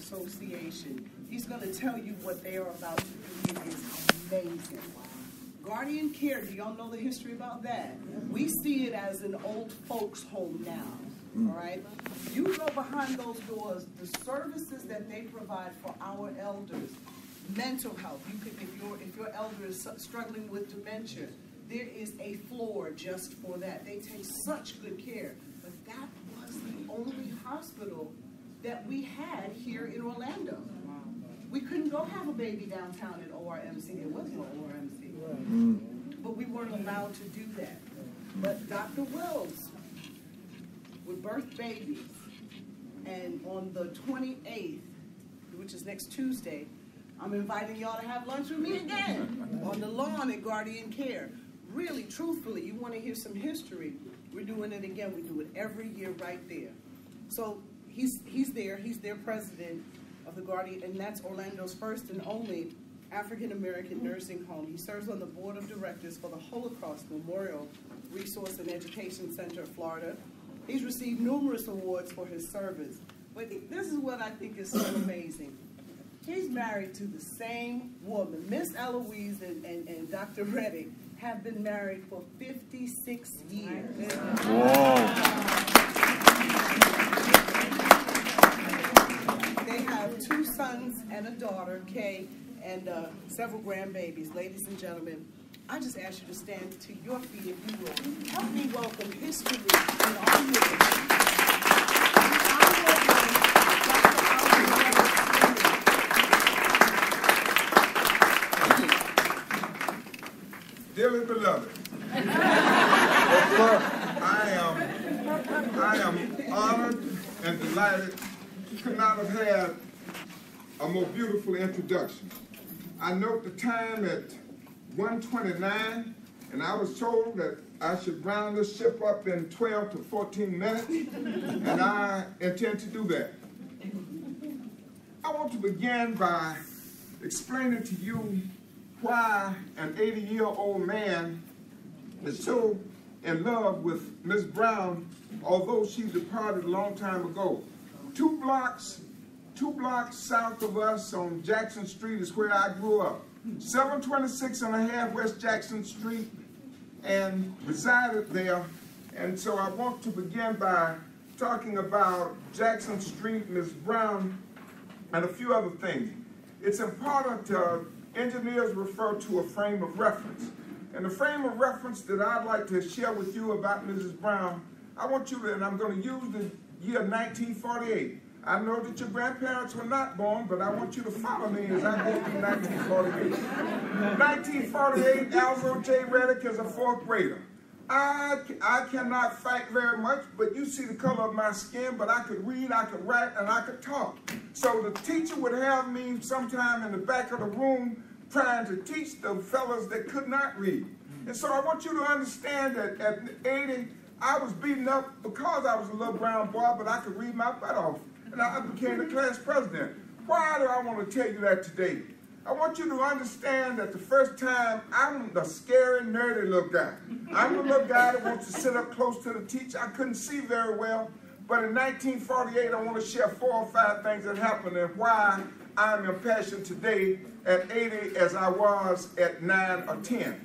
Association. He's going to tell you what they are about to do. It is amazing. Guardian Care, do y'all know the history about that? We see it as an old folks home now, all right? You go behind those doors, the services that they provide for our elders, mental health. You could, if your elder is struggling with dementia, there is a floor just for that. They take such good care. But that was the only hospital that we had here in Orlando. We couldn't go have a baby downtown at ORMC. There was no ORMC. But we weren't allowed to do that. But Dr. Wills would birth babies. And on the 28th, which is next Tuesday, I'm inviting y'all to have lunch with me again on the lawn at Guardian Care. Really, truthfully, you want to hear some history, we're doing it again. We do it every year right there. So he's there. He's their president of the Guardian, and that's Orlando's first and only African-American nursing home. He serves on the board of directors for the Holocaust Memorial Resource and Education Center of Florida. He's received numerous awards for his service. But this is what I think is so amazing. He's married to the same woman. Miss Eloise and Dr. Reddick have been married for 56 years. Wow. They have 2 sons and a daughter, Kay, and several grandbabies. Ladies and gentlemen, I just ask you to stand to your feet, if you will. Help me welcome history in our midst. Dearly beloved, I am honored and delighted. Could not have had a more beautiful introduction. I note the time at 1:29, and I was told that I should round this ship up in 12 to 14 minutes, and I intend to do that. I want to begin by explaining to you why an 80-year-old man is so in love with Miss Brown, although she departed a long time ago. 2 blocks south of us on Jackson Street is where I grew up. 726 and a half West Jackson Street, and resided there. And so I want to begin by talking about Jackson Street, Miss Brown, and a few other things. It's important engineers refer to a frame of reference. And the frame of reference that I'd like to share with you about Mrs. Brown, I want you to, and I'm going to use the year 1948. I know that your grandparents were not born, but I want you to follow me as I go through 1948. 1948, Alzo J. Reddick is a 4th grader. I cannot fight very much, but you see the color of my skin, but I could read, I could write, and I could talk. So the teacher would have me sometime in the back of the room trying to teach the fellas that could not read. And so I want you to understand that at 80, I was beaten up because I was a little brown boy, but I could read my butt off. And I became the class president. Why do I want to tell you that today? I want you to understand that the first time, I'm the scary, nerdy little guy. I'm the little guy that wants to sit up close to the teacher. I couldn't see very well. But in 1948, I want to share 4 or 5 things that happened and why I'm impassioned today at 80 as I was at 9 or 10.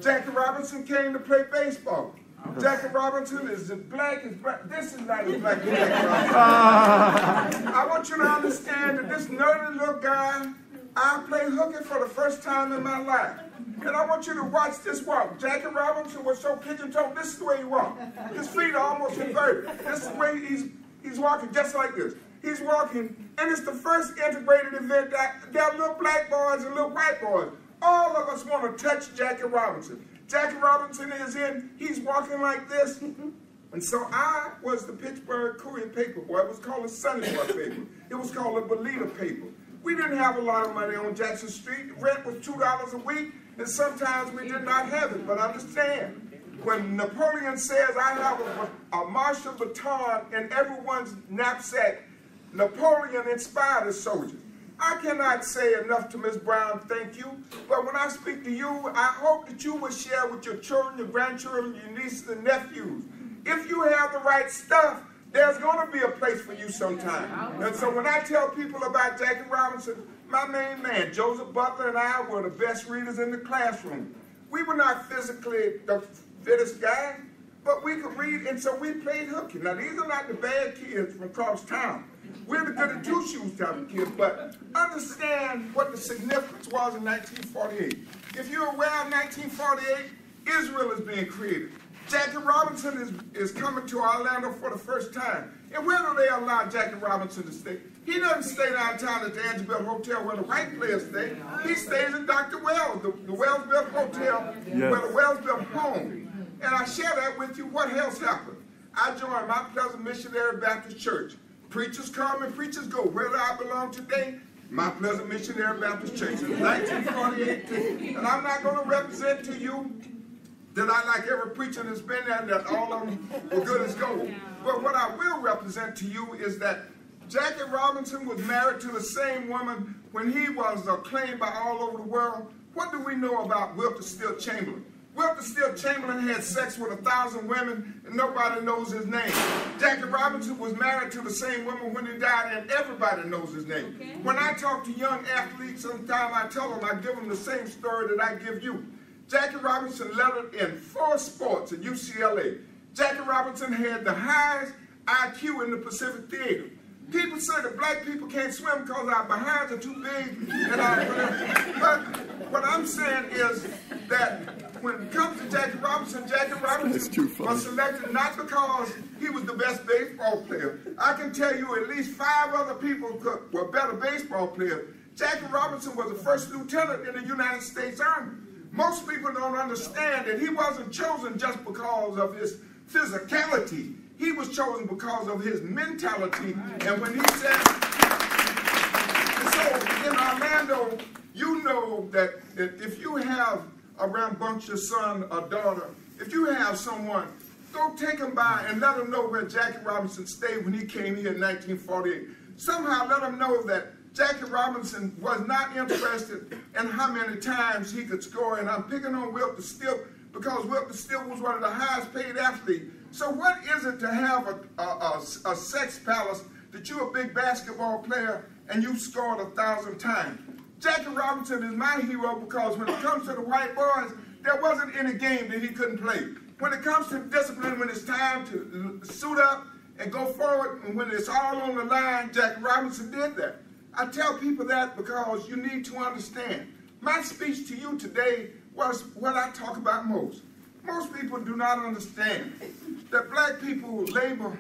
Jackie Robinson came to play baseball. Jackie Robinson is as black as black. This is not as black as Jackie Robinson. I want you to understand that this nerdy little guy, I played hooky for the first time in my life. And I want you to watch this walk. Jackie Robinson was so pigeon-toed. This is the way he walked. His feet are almost inverted. This is the way he's walking, just like this. He's walking, and it's the first integrated event that there are little black boys and little white boys. All of us want to touch Jackie Robinson. Jackie Robinson is in, he's walking like this. And so I was the Pittsburgh Courier paper boy. It was called a Sunny Boy paper. It was called a Belita paper. We didn't have a lot of money on Jackson Street. Rent was $2 a week, and sometimes we did not have it. But understand, when Napoleon says, I have a Marshall baton in everyone's knapsack, Napoleon inspired his soldiers. I cannot say enough to Ms. Brown, thank you. But when I speak to you, I hope that you will share with your children, your grandchildren, your nieces and nephews. If you have the right stuff, There's going to be a place for you sometime. And so when I tell people about Jackie Robinson, my main man, Joseph Butler, and I were the best readers in the classroom. We were not physically the fittest guy, but we could read, and so we played hooky. Now, these are not the bad kids from across town. We're the good at two shoes type of kids, but understand what the significance was in 1948. If you're aware of 1948, Israel is being created. Jackie Robinson is coming to Orlando for the first time. And where do they allow Jackie Robinson to stay? He doesn't stay downtown at the Angelo Hotel where the white players stay. He stays in Dr. Wells, the Wells-built hotel, where the Wells-built home. And I share that with you. What else happened? I joined Mount Pleasant Missionary Baptist Church. Preachers come and preachers go. Where do I belong today? Mount Pleasant Missionary Baptist Church. In 1948, and I'm not going to represent to you that I like every preacher that's been there, that all of them were good as gold. But what I will represent to you is that Jackie Robinson was married to the same woman when he was acclaimed by all over the world. What do we know about Wilton Still Chamberlain? Wilton Still Chamberlain had sex with 1,000 women and nobody knows his name. Jackie Robinson was married to the same woman when he died and everybody knows his name. Okay. When I talk to young athletes, sometimes I tell them, I give them the same story that I give you. Jackie Robinson lettered in 4 sports at UCLA. Jackie Robinson had the highest IQ in the Pacific Theater. People say that black people can't swim because our behinds are too big. But what I'm saying is that when it comes to Jackie Robinson was selected not because he was the best baseball player. I can tell you at least 5 other people were better baseball players. Jackie Robinson was the first lieutenant in the United States Army. Most people don't understand that he wasn't chosen just because of his physicality. He was chosen because of his mentality. And when he said, so in Orlando, you know that if you have a rambunctious son or daughter, if you have someone, go take him by and let him know where Jackie Robinson stayed when he came here in 1948. Somehow let him know that Jackie Robinson was not interested in how many times he could score, and I'm picking on Wilton Still because Wilton Still was one of the highest paid athletes. So what is it to have a sex palace that you're a big basketball player and you scored 1,000 times? Jackie Robinson is my hero because when it comes to the white boys, there wasn't any game that he couldn't play. When it comes to discipline, when it's time to suit up and go forward, and when it's all on the line, Jackie Robinson did that. I tell people that because you need to understand. My speech to you today was what I talk about most. Most people do not understand that black people labor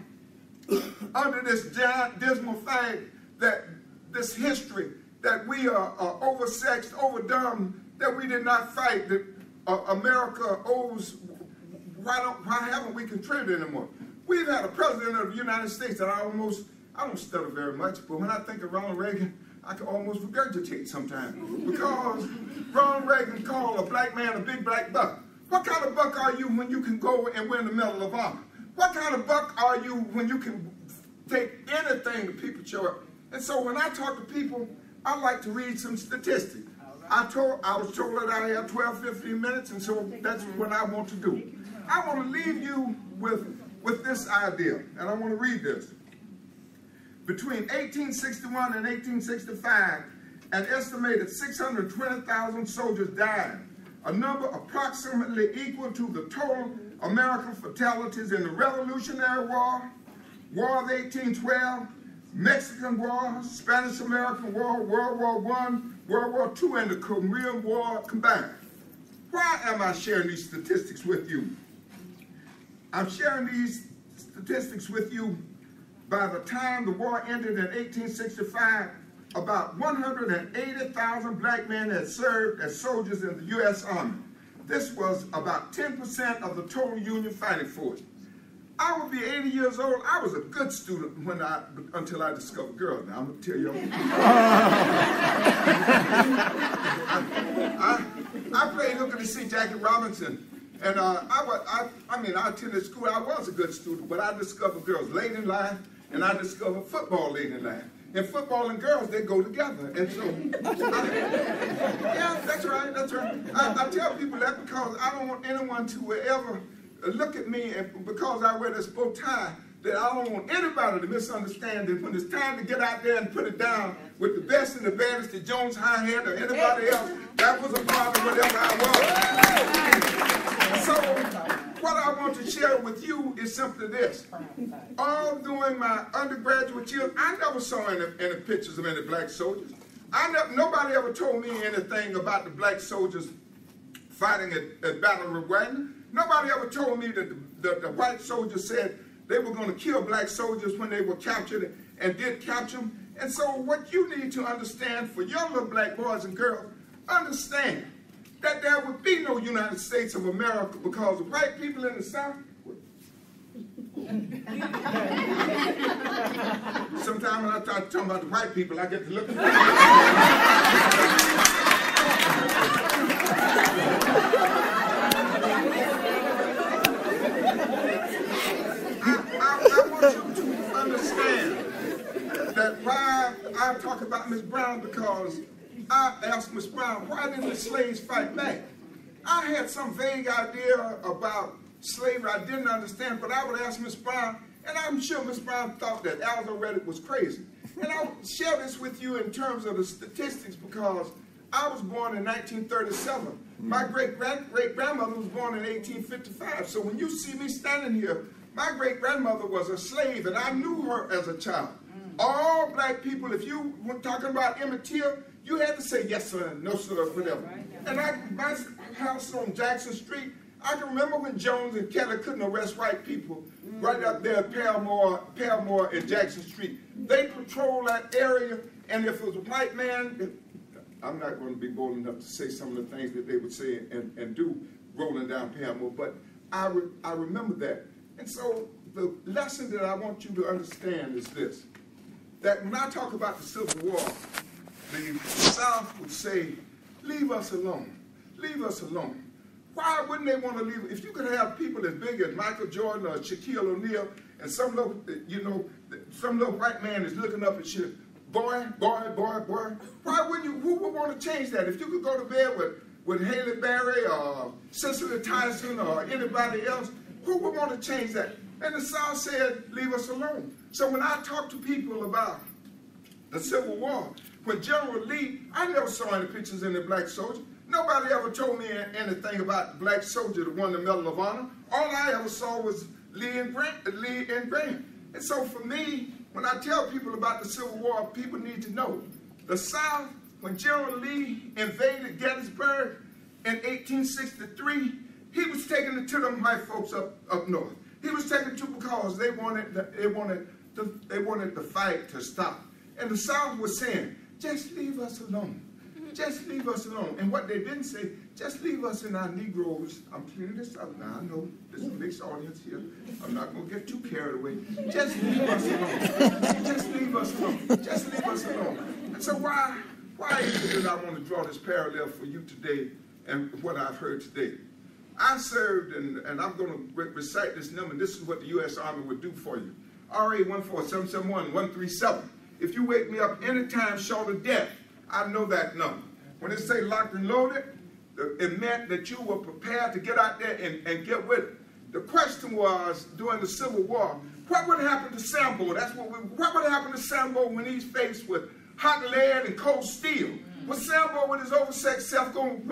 under this giant, dismal thing, that this history, that we are oversexed, overdone, that we did not fight, that America owes. Why haven't we contributed anymore? We've had a president of the United States that I don't stutter very much, but when I think of Ronald Reagan, I can almost regurgitate sometimes. Because Ronald Reagan called a black man a big black buck. What kind of buck are you when you can go and win the Medal of Honor? What kind of buck are you when you can take anything to people show up? And so when I talk to people, I like to read some statistics. I was told that I had 12, 15 minutes, and so that's what I want to do. I want to leave you with this idea, and I want to read this. Between 1861 and 1865, an estimated 620,000 soldiers died, a number approximately equal to the total American fatalities in the Revolutionary War, War of 1812, Mexican War, Spanish-American War, World War I, World War II, and the Korean War combined. Why am I sharing these statistics with you? I'm sharing these statistics with you. By the time the war ended in 1865, about 180,000 black men had served as soldiers in the U.S. Army. This was about 10% of the total Union fighting force. I would be 80 years old. I was a good student until I discovered girls. Now, I'm going to tell you. I played hooker to see Jackie Robinson. And I attended school. I was a good student, but I discovered girls late in life, and I discovered football late in life. And football and girls, they go together. And so, yeah, that's right, that's right. I tell people that because I don't want anyone to ever look at me, and because I wear this bow tie, that I don't want anybody to misunderstand that when it's time to get out there and put it down with the best and the baddest that Jones High had or anybody else, that was a part of whatever I was. So what I want to share with you is simply this. All during my undergraduate years, I never saw any pictures of any black soldiers. Nobody ever told me anything about the black soldiers fighting at Battle of Wagner. Nobody ever told me that the white soldiers said they were going to kill black soldiers when they were captured and did capture them. And so what you need to understand for your little black boys and girls, understand that there would be no United States of America because the white people in the South. Sometimes when I start talking about the white people, I get to look at them. I want you to understand that why I talk about Miss Brown, because I asked Miss Brown, why didn't the slaves fight back? I had some vague idea about slavery I didn't understand, but I would ask Miss Brown, and I'm sure Miss Brown thought that Alzo Reddick was crazy. And I'll share this with you in terms of the statistics because I was born in 1937. My great-grandmother was born in 1855. So when you see me standing here, my great-grandmother was a slave, and I knew her as a child. All black people, if you were talking about Emmett Till, you had to say yes sir, no sir, whatever. And my house on Jackson Street, I can remember when Jones and Kelly couldn't arrest white people right up there at Paramore and Jackson Street. They patrolled that area, and if it was a white man, I'm not going to be bold enough to say some of the things that they would say and do rolling down Paramore, but I remember that. And so the lesson that I want you to understand is this, that when I talk about the Civil War, the South would say, leave us alone, leave us alone. Why wouldn't they want to leave? If you could have people as big as Michael Jordan or Shaquille O'Neal, and some little, some little white man is looking up at you, boy, boy, boy, boy. Why wouldn't you? Who would want to change that? If you could go to bed with Haley Berry or Cicely Tyson or anybody else, who would want to change that? And the South said, leave us alone. So when I talk to people about the Civil War, when General Lee, I never saw any pictures of the black soldier. Nobody ever told me anything about the black soldier that won the Medal of Honor. All I ever saw was Lee and Grant. And so for me, when I tell people about the Civil War, people need to know the South, when General Lee invaded Gettysburg in 1863, he was taking it to them white folks up north. He was taking it to because they wanted the fight to stop. And the South was saying, just leave us alone. Just leave us alone. And what they didn't say, just leave us in our Negroes. I'm clearing this up now. I know there's a mixed audience here. I'm not going to get too carried away. Just leave us alone. Just leave us alone. Just leave us alone. And so why is it that I want to draw this parallel for you today and what I've heard today? I served, and I'm going to recite this number. This is what the U.S. Army would do for you. RA 14771-137. If you wake me up any time short of death, I know that number. When it say locked and loaded, it meant that you were prepared to get out there and get with it. The question was, during the Civil War, what would happen to Sambo? What would happen to Sambo when he's faced with hot lead and cold steel? Was Sambo with his oversexed self going to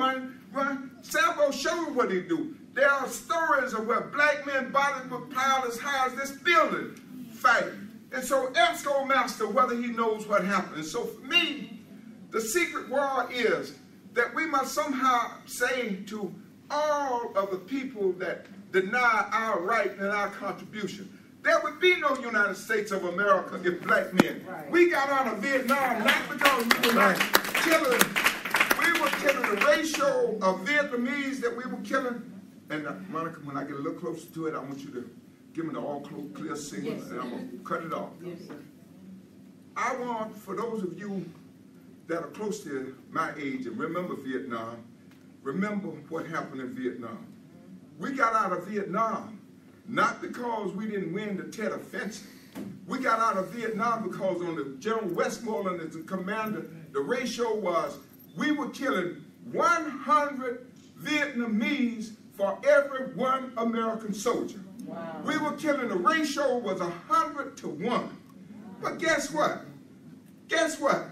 run? Sambo showed what he do. There are stories of where black men bodies were piled as high as this building fighting. And so ask old master whether he knows what happened. And so for me, the secret war is that we must somehow say to all of the people that deny our right and our contribution, there would be no United States of America if black men. Right. We got out of Vietnam not because we were not killing. We were killing the ratio of Vietnamese that we were killing. And Monica, when I get a little closer to it, I want you to give me the all clear signal, yes, and I'm going to cut it off. Yes, I want, for those of you that are close to my age and remember Vietnam, remember what happened in Vietnam. We got out of Vietnam not because we didn't win the Tet Offensive. We got out of Vietnam because on the General Westmoreland as the commander, the ratio was we were killing 100 Vietnamese for every one American soldier. Wow. We were killing, the ratio was 100 to 1. But guess what? Guess what?